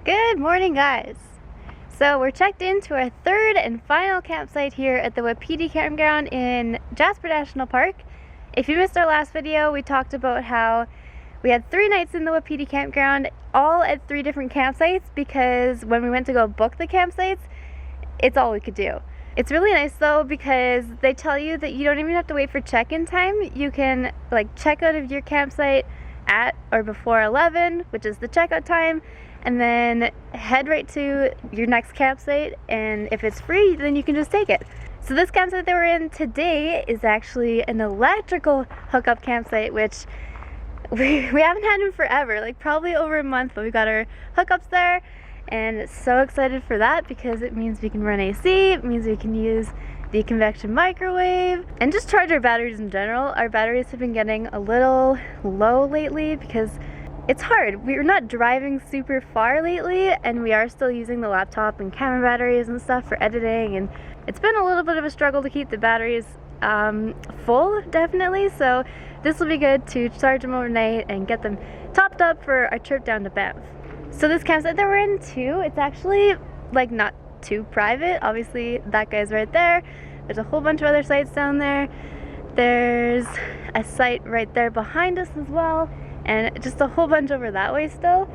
Good morning, guys. So we're checked into our third and final campsite here at the Wapiti Campground in Jasper National Park. If you missed our last video, we talked about how we had 3 nights in the Wapiti Campground, all at 3 different campsites, because when we went to go book the campsites, it's all we could do. It's really nice though, because they tell you that you don't even have to wait for check-in time. You can check out of your campsite at or before 11, which is the checkout time, and then head right to your next campsite, and if it's free, then you can just take it. So this campsite that we're in today is actually an electrical hookup campsite, which we haven't had in forever, probably over a month, but we got our hookups there, and so excited for that because it means we can run AC, it means we can use the convection microwave, and just charge our batteries in general. Our batteries have been getting a little low lately because it's hard. We're not driving super far lately, and we are still using the laptop and camera batteries and stuff for editing, and it's been a little bit of a struggle to keep the batteries full, definitely. So this will be good to charge them overnight and get them topped up for our trip down to Banff. So this campsite that we're in too, it's actually not too private. Obviously that guy's right there. There's a whole bunch of other sites down there. There's a site right there behind us as well, and just a whole bunch over that way still.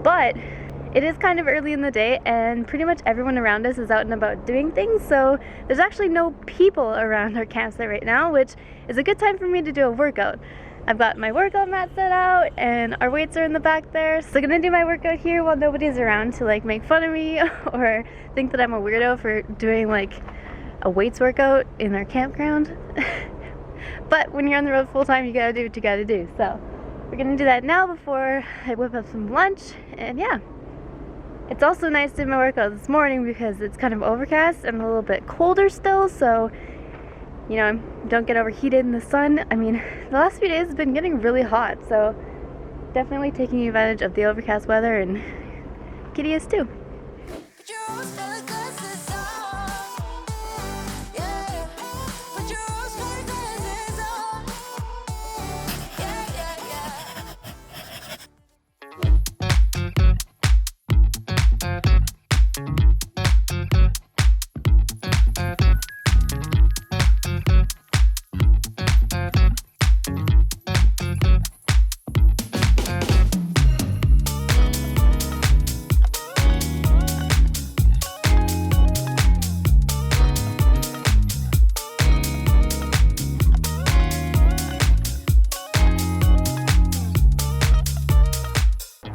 But it is kind of early in the day, and pretty much everyone around us is out and about doing things, so there's actually no people around our campsite right now, which is a good time for me to do a workout. I've got my workout mat set out, and our weights are in the back there, so I'm gonna do my workout here while nobody's around to make fun of me or think that I'm a weirdo for doing a weights workout in our campground. But when you're on the road full time, you gotta do what you gotta do. So we're gonna do that now before I whip up some lunch, and yeah. It's also nice to do my workout this morning because it's kind of overcast and a little bit colder still, so don't get overheated in the sun. I mean, the last few days have been getting really hot, so definitely taking advantage of the overcast weather, and Kitty is too.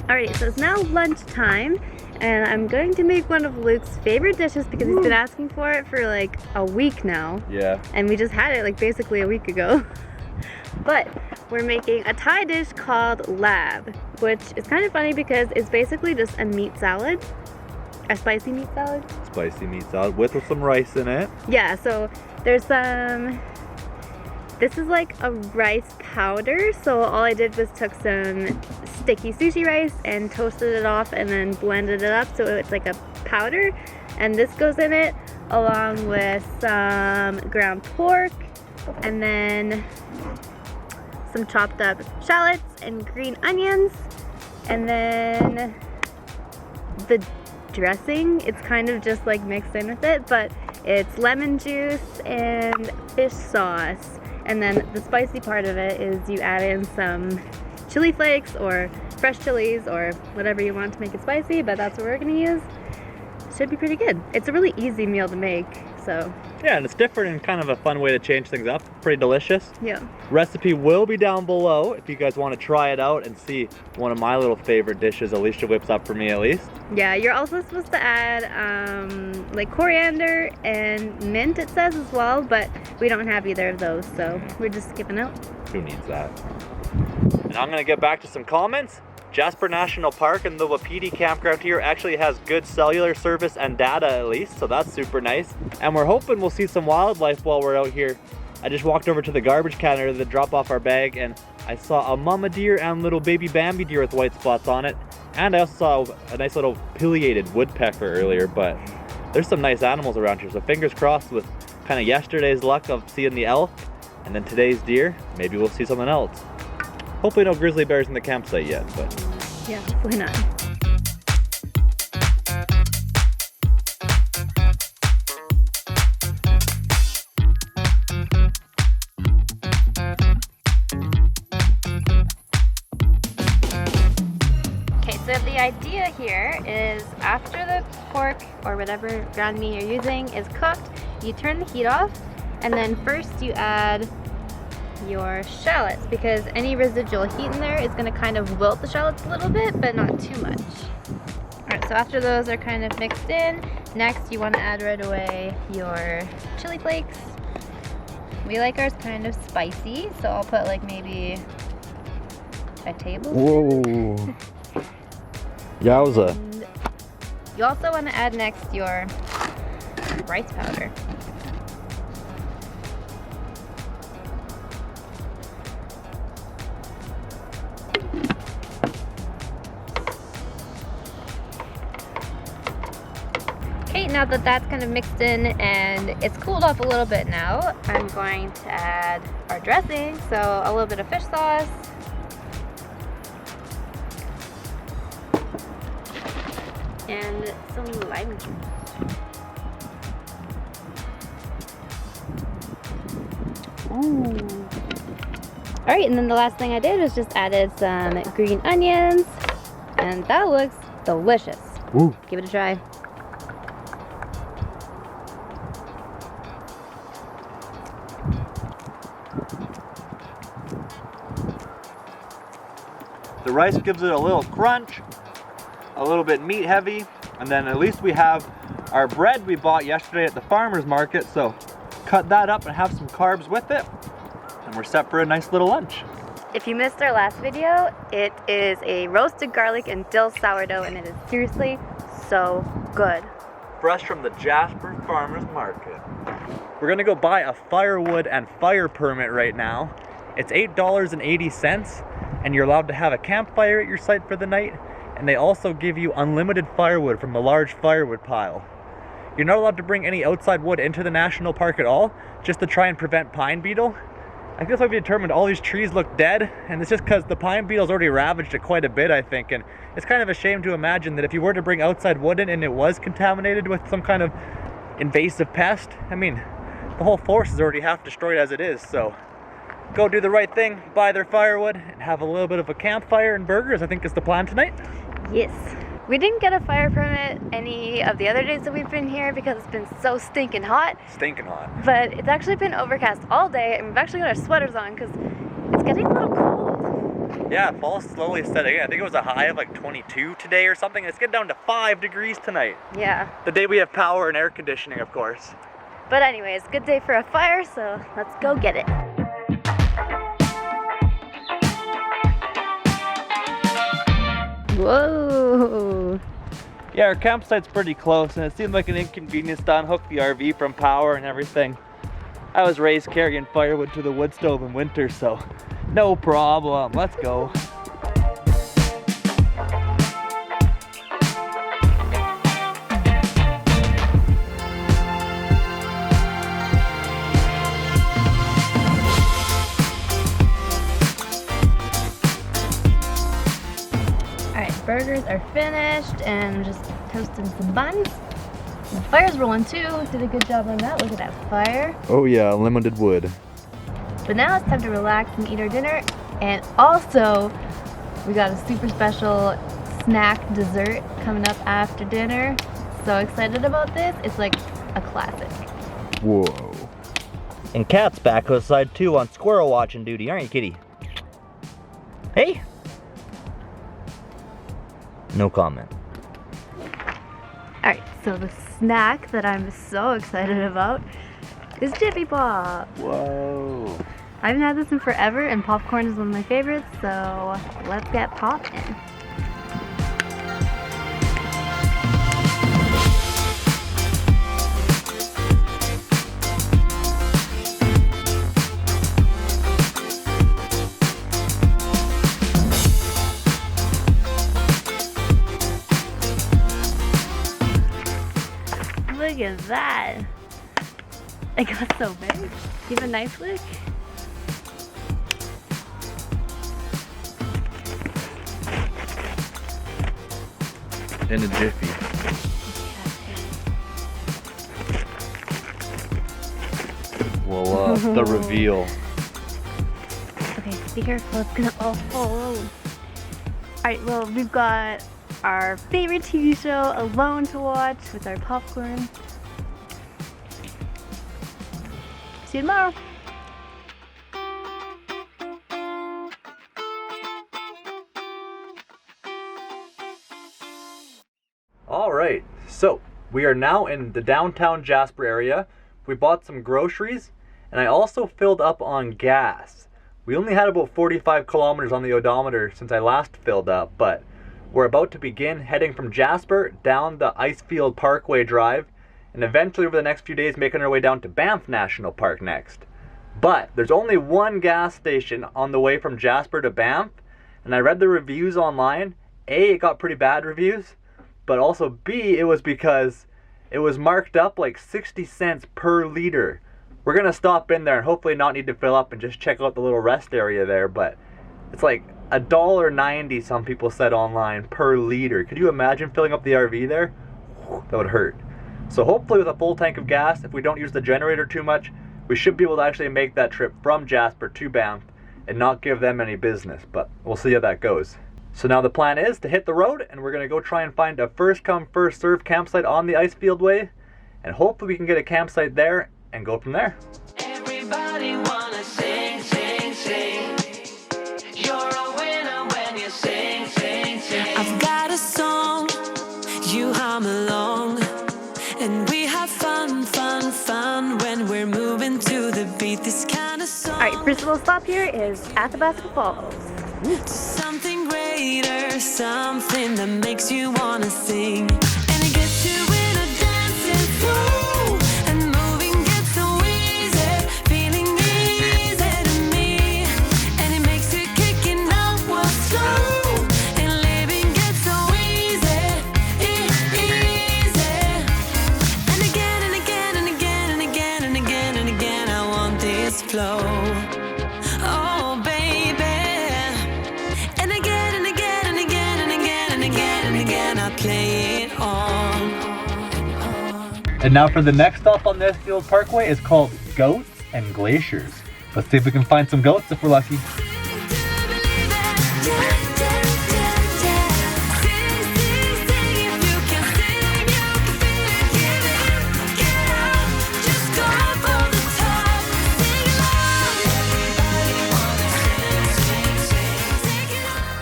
Alright, so it's now lunchtime, and I'm going to make one of Luke's favorite dishes because he's been asking for it for a week now. Yeah. And we just had it basically a week ago. But we're making a Thai dish called lab, which is kind of funny because it's basically just a meat salad. A spicy meat salad. Spicy meat salad with some rice in it. Yeah, so there's some... This is a rice powder, so all I did was took some sticky sushi rice and toasted it off and then blended it up so it's a powder, and this goes in it along with some ground pork and then some chopped up shallots and green onions, and then the dressing, it's kind of just mixed in with it, but it's lemon juice and fish sauce. And then the spicy part of it is you add in some chili flakes or fresh chilies or whatever you want to make it spicy, but that's what we're gonna use. Should be pretty good. It's a really easy meal to make, so. Yeah, and it's different and kind of a fun way to change things up. Pretty delicious. Yeah. Recipe will be down below if you guys want to try it out and see one of my little favorite dishes Alysha whips up for me at least. Yeah, you're also supposed to add coriander and mint, it says, as well, but we don't have either of those, so we're just skipping out. Who needs that? And I'm gonna get back to some comments. Jasper National Park and the Wapiti Campground here actually has good cellular service and data at least, so that's super nice. And we're hoping we'll see some wildlife while we're out here. I just walked over to the garbage can to drop off our bag, and I saw a mama deer and little baby Bambi deer with white spots on it. And I also saw a nice little pileated woodpecker earlier, but there's some nice animals around here, so fingers crossed with kind of yesterday's luck of seeing the elk and then today's deer, maybe we'll see something else. Hopefully no grizzly bears in the campsite yet, but yeah, hopefully not. But the idea here is after the pork or whatever ground meat you're using is cooked, you turn the heat off, and then first you add your shallots, because any residual heat in there is going to kind of wilt the shallots a little bit, but not too much. Alright, so after those are kind of mixed in, next you want to add right away your chili flakes. We like ours kind of spicy, so I'll put like maybe a tablespoon. Whoa. Yowza. And you also want to add next your rice powder. Okay, now that that's kind of mixed in and it's cooled off a little bit now, I'm going to add our dressing. So a little bit of fish sauce, and some lime juice. Ooh. Alright, and then the last thing I did was just added some green onions, and that looks delicious. Ooh. Give it a try. The rice gives it a little crunch, a little bit meat heavy, and then at least we have our bread we bought yesterday at the farmer's market, so cut that up and have some carbs with it, and we're set for a nice little lunch. If you missed our last video, it is a roasted garlic and dill sourdough, and it is seriously so good. Fresh from the Jasper Farmer's Market. We're gonna go buy a firewood and fire permit right now. It's $8.80, and you're allowed to have a campfire at your site for the night, and they also give you unlimited firewood from a large firewood pile. You're not allowed to bring any outside wood into the national park at all, just to try and prevent pine beetle. I guess I've determined all these trees look dead, and it's just because the pine beetle's already ravaged it quite a bit, I think, and it's kind of a shame to imagine that if you were to bring outside wood in and it was contaminated with some kind of invasive pest, I mean, the whole forest is already half destroyed as it is, so go do the right thing, buy their firewood, and have a little bit of a campfire and burgers, I think is the plan tonight. Yes. We didn't get a fire permit any of the other days that we've been here because it's been so stinking hot. Stinking hot. But it's actually been overcast all day, and we've actually got our sweaters on because it's getting a little cold. Yeah, fall's slowly setting in. I think it was a high of like 22 today or something. It's getting down to 5 degrees tonight. Yeah. The day we have power and air conditioning, of course. But anyways, good day for a fire, so let's go get it. Whoa! Yeah, our campsite's pretty close, and it seemed like an inconvenience to unhook the RV from power and everything. I was raised carrying firewood to the wood stove in winter, so no problem. Let's go. Burgers are finished, and I'm just toasting some buns. The fire's rolling too. Did a good job on that. Look at that fire. Oh yeah, unlimited wood. But now it's time to relax and eat our dinner. And also, we got a super special snack dessert coming up after dinner. So excited about this. It's like a classic. Whoa. And Kat's back outside too on squirrel watching duty, aren't you, kitty? Hey? No comment. Alright, so the snack that I'm so excited about is Jiffy Pop. Whoa. I haven't had this in forever, and popcorn is one of my favorites, so let's get poppin'. Look at that. It got so big. Give a nice lick. In a jiffy. Voila, the reveal. Okay, be careful, it's gonna all fall. Alright, well, we've got our favorite TV show alone to watch with our popcorn. See you tomorrow. All right, so we are now in the downtown Jasper area. We bought some groceries, and I also filled up on gas. We only had about 45 kilometers on the odometer since I last filled up, but we're about to begin heading from Jasper down the Icefields Parkway drive, and eventually over the next few days making our way down to Banff National Park next. But there's only one gas station on the way from Jasper to Banff, and I read the reviews online. A, it got pretty bad reviews, but also B, it was because it was marked up like 60 cents per liter. We're gonna stop in there and hopefully not need to fill up and just check out the little rest area there, but it's like $1.90 some people said online per liter. Could you imagine filling up the RV there? That would hurt. So hopefully with a full tank of gas, if we don't use the generator too much, we should be able to actually make that trip from Jasper to Banff and not give them any business, but we'll see how that goes. So now the plan is to hit the road, and we're going to go try and find a first come first served campsite on the Icefield Way, and hopefully we can get a campsite there and go from there. Everybody wanna sing, sing, sing. You're a winner when you sing, sing, sing. I've got a song, you hum along, and we have fun, fun, fun when we're moving to the beat. This kind of song. All right, first little stop here is Athabasca Falls. Something greater, something that makes you wanna sing, and it gets you in a dancing flow, and moving gets so easy, feeling easy to me, and it makes you kicking out what's slow, and living gets so easy, easy, and again and again and again and again and again and again I want this flow. Oh baby, and again and again and again and again and again and again I play it on. And now for the next stop on the Icefields Parkway is called Goats and Glaciers. Let's see if we can find some goats if we're lucky.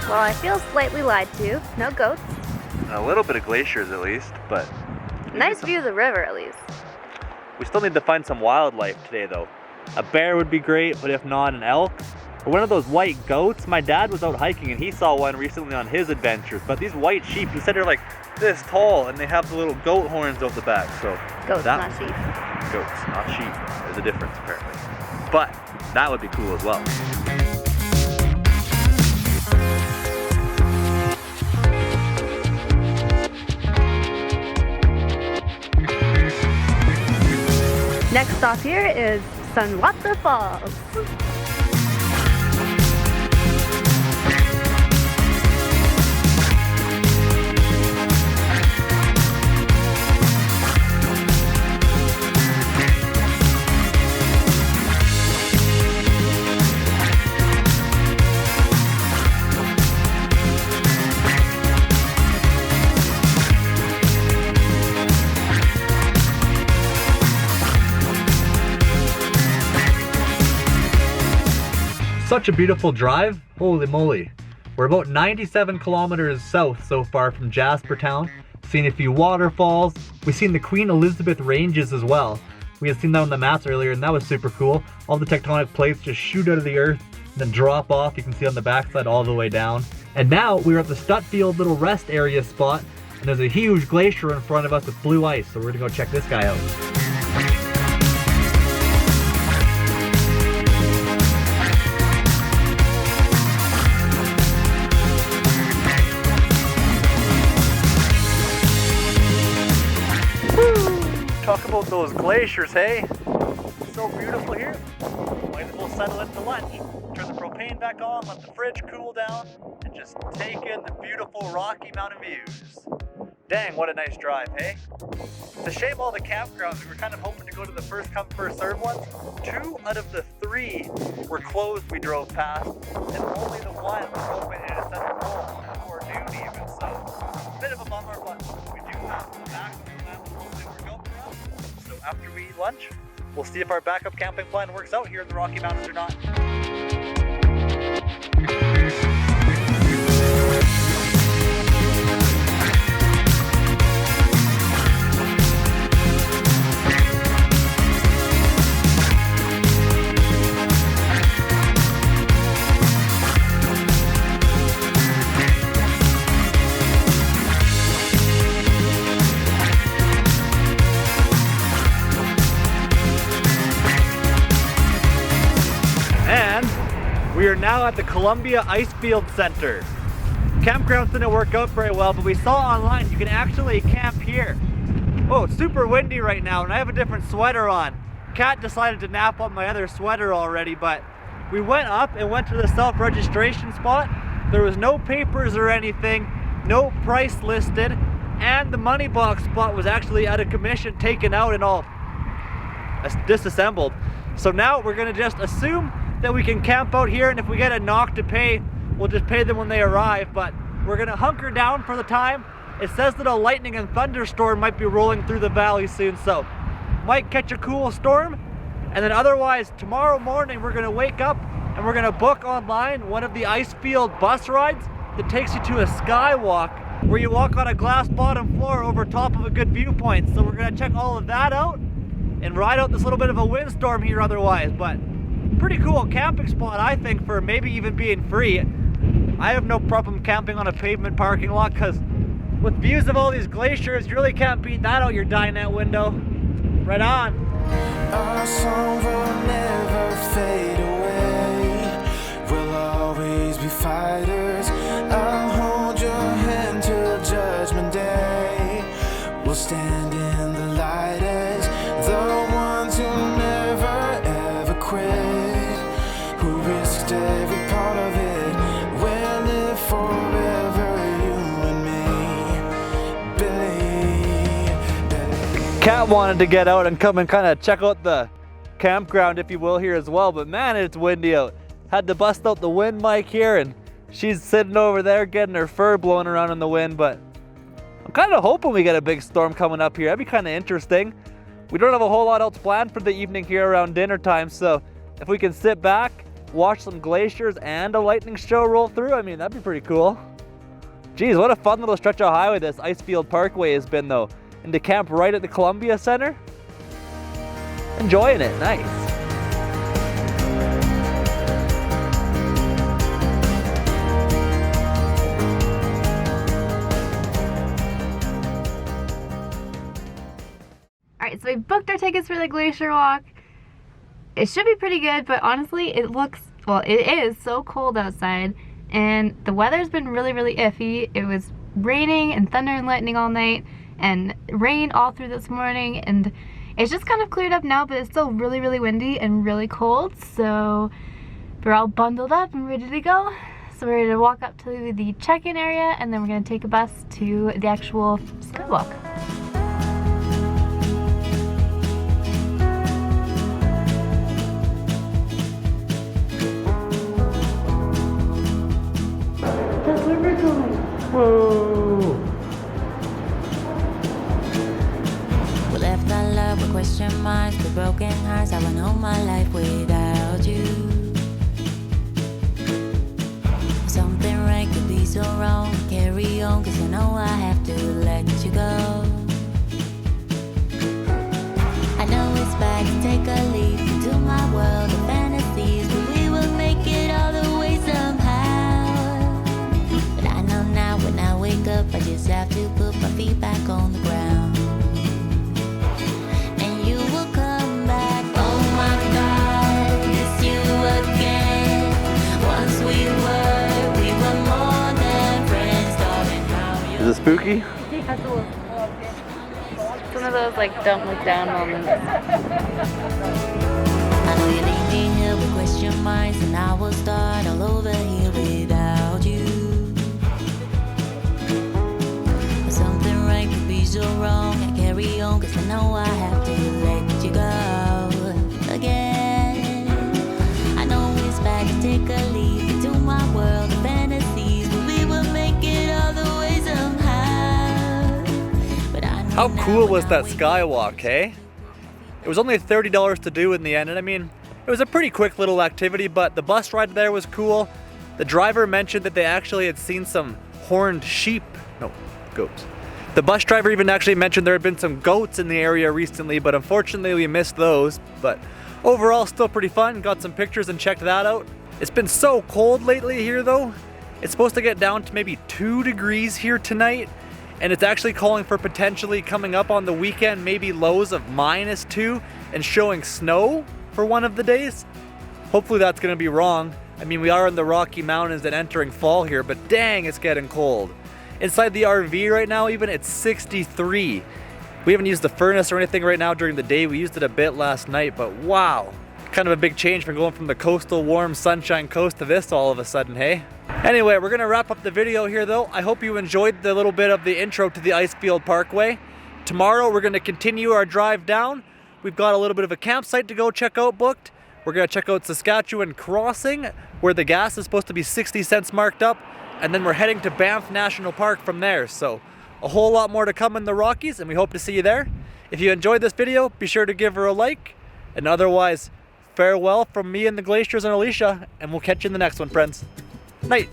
Well, I feel slightly lied to. No goats. A little bit of glaciers at least, but Nice view of the river at least. we still need to find some wildlife today though. A bear would be great, but if not, an elk. Or one of those white goats. My dad was out hiking and he saw one recently on his adventures, but these white sheep, he said they're like this tall and they have the little goat horns out the back, so. Goats, not sheep. Goats, not sheep. There's a difference apparently. But that would be cool as well. Next stop here is Athabasca Falls. Such a beautiful drive, holy moly. We're about 97 kilometers south so far from Jasper town. Seen a few waterfalls. We've seen the Queen Elizabeth Ranges as well. We had seen that on the maps earlier and that was super cool. All the tectonic plates just shoot out of the earth and then drop off. You can see on the backside all the way down. And now we're at the Stuttfield little rest area spot, and there's a huge glacier in front of us with blue ice, so we're gonna go check this guy out. Talk about those glaciers, hey? So beautiful here. Might as well settle into lunch. Turn the propane back on, let the fridge cool down, and just take in the beautiful Rocky Mountain views. Dang, what a nice drive, hey? It's a shame all the campgrounds, we were kind of hoping to go to the first come, first serve ones. 2 out of the 3 were closed we drove past, and only the one was open and it said full before noon even, so bit of a bummer, but we do have a backup plan that hopefully work out for us. So after we eat lunch, we'll see if our backup camping plan works out here in the Rocky Mountains or not. We are now at the Columbia Icefield Center. Campgrounds didn't work out very well, but we saw online you can actually camp here. Oh, it's super windy right now and I have a different sweater on. Kat decided to nap on my other sweater already, but we went up and went to the self-registration spot. There was no papers or anything, no price listed, and the money box spot was actually out of commission, taken out and all disassembled. So now we're gonna just assume that we can camp out here, and if we get a knock to pay, we'll just pay them when they arrive, but we're gonna hunker down for the time. It says that a lightning and thunderstorm might be rolling through the valley soon, so might catch a cool storm, and then otherwise tomorrow morning we're gonna wake up and we're gonna book online one of the Icefield bus rides that takes you to a skywalk where you walk on a glass bottom floor over top of a good viewpoint. So we're gonna check all of that out and ride out this little bit of a windstorm here otherwise, but pretty cool camping spot, I think, for maybe even being free. I have no problem camping on a pavement parking lot because with views of all these glaciers, you really can't beat that out your dinette window. Right on. Our song will never fade away. We'll always be fighters. I'll hold your hand till Judgment Day. We'll stand in the light as the ones who never ever quit. Every part of it, we'll live forever, you and me, Billy. Kat wanted to get out and come and kind of check out the campground, if you will, here as well, but man, it's windy out. Had to bust out the wind mic here, and she's sitting over there getting her fur blowing around in the wind, but I'm kind of hoping we get a big storm coming up here. That'd be kind of interesting. We don't have a whole lot else planned for the evening here around dinner time, so if we can sit back, watch some glaciers and a lightning show roll through, I mean, that'd be pretty cool. Geez, what a fun little stretch of highway this Icefield Parkway has been though. And to camp right at the Columbia Center, enjoying it, nice. Alright, so we booked our tickets for the glacier walk. It should be pretty good, but honestly, it is so cold outside, and the weather's been really, really iffy. It was raining and thunder and lightning all night, and rain all through this morning, and it's just kind of cleared up now, but it's still really, really windy and really cold, so we're all bundled up and ready to go. So we're gonna walk up to the check-in area, and then we're gonna take a bus to the actual skywalk. Whoa! We left our love with question marks, with broken hearts. I went all my life without you. Something right could be so wrong. Carry on, cause I know I have to let you go. I know it's bad to take a leap into my world of fantasies, but we will make it all the way somehow. But I know now when I wake up, I just have to put my feet back on the ground. And you will come back. Oh my God, it's you again. Once we were more than friends, darling. How you Is it spooky? It's one of those like don't look down moments. I know you leave me here with question marks, and I will start all over here without you. But something right could be so wrong. I carry on, cause I know I have to let you go again. I know it's bad to take a leap into my world of fantasies, but we will make it all the way somehow. How cool was that skywalk, hey? It was only $30 to do in the end, and I mean, it was a pretty quick little activity, but the bus ride there was cool. The driver mentioned that they actually had seen some horned sheep. No, goats. The bus driver even actually mentioned there had been some goats in the area recently, but unfortunately we missed those. But overall, still pretty fun. Got some pictures and checked that out. It's been so cold lately here though. It's supposed to get down to maybe 2 degrees here tonight. And it's actually calling for potentially coming up on the weekend, maybe lows of -2 and showing snow for one of the days. Hopefully that's gonna be wrong. I mean, we are in the Rocky Mountains and entering fall here, but dang, it's getting cold. Inside the RV right now even, it's 63. We haven't used the furnace or anything right now during the day. We used it a bit last night, but wow. Kind of a big change from going from the coastal warm sunshine coast to this all of a sudden, hey? Anyway, we're gonna wrap up the video here though. I hope you enjoyed the little bit of the intro to the Icefield Parkway. Tomorrow we're gonna continue our drive down. We've got a little bit of a campsite to go check out booked. We're gonna check out Saskatchewan Crossing, where the gas is supposed to be 60 cents marked up. And then we're heading to Banff National Park from there. So a whole lot more to come in the Rockies, and we hope to see you there. If you enjoyed this video, be sure to give her a like. And otherwise, farewell from me and the glaciers and Alysha, and we'll catch you in the next one, friends. Night.